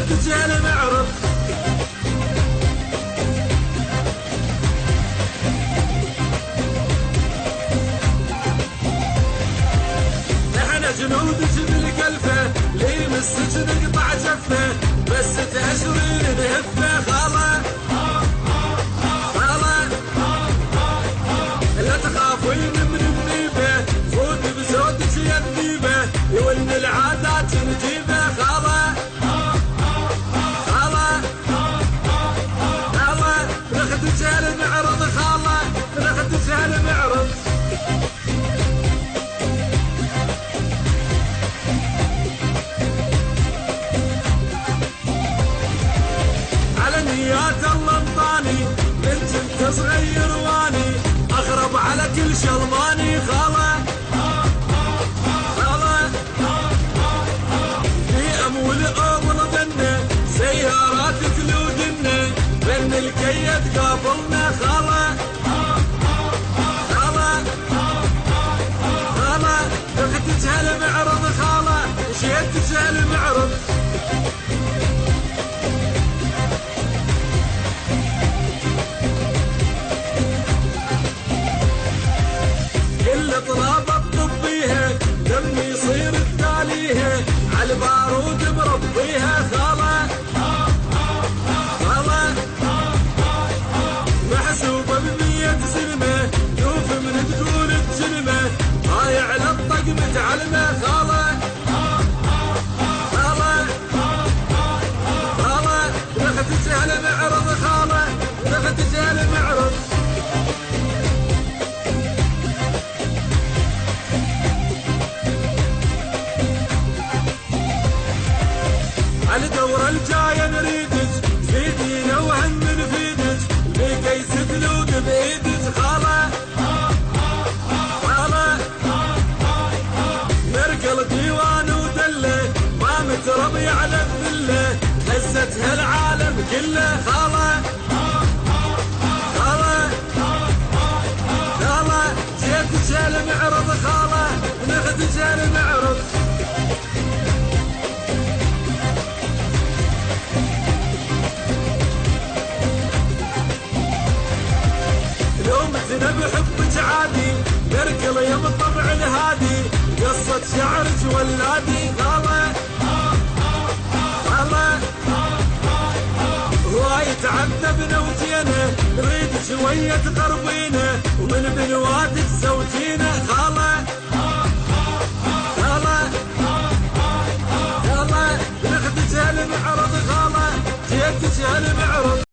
لخدك هالمعرض. نحن جنودك بالكلفة لي من السجن نقطع جفة، بس تأشرين نهفة خالة خالة. لا تخافين من النيبة فوت بزودك يا النيبة، يولن العادات نجيبة خالة خالة خالة. لخدك هالمعرض خالة لخدك هالمعرض. نيات الله انطاني بنت انت صغير واني اغرب على كل شلماني خاله خاله. في امول ظنه سيارات تلودنا بين الكيد قابلنا خاله خاله خاله. لخدك هالمعرض خاله وشيتك هالمعرض. طلاب الطبيها دمي يصير التاليها على البارود مربيها خاله خاله. محسوبه ب100 سلمه شوف من تقول الجلمه ضايع للطق متعلمه خاله خاله خاله. لخدك هالمعرض خاله لخدك هالمعرض. على دورة الجاية نريدك تفيدينا وهم نفيدك لكيس تلوق بإيدك خاله خاله. نرقل ديوان ودله ما متربي على الذله هزتها العالم كله خاله خاله خاله. جيتك هالمعرض خاله ناخدك هالمعرض. انا بحبك عادي نركل يم الطبع الهادي قصة شعرك ولادي خاله خاله. هواي تعذبنا وجينا نريد شوية تقربينا ومن بنواتك زوجينا خاله خاله خاله. لخدك هالمعرض خاله جيتك هالمعرض.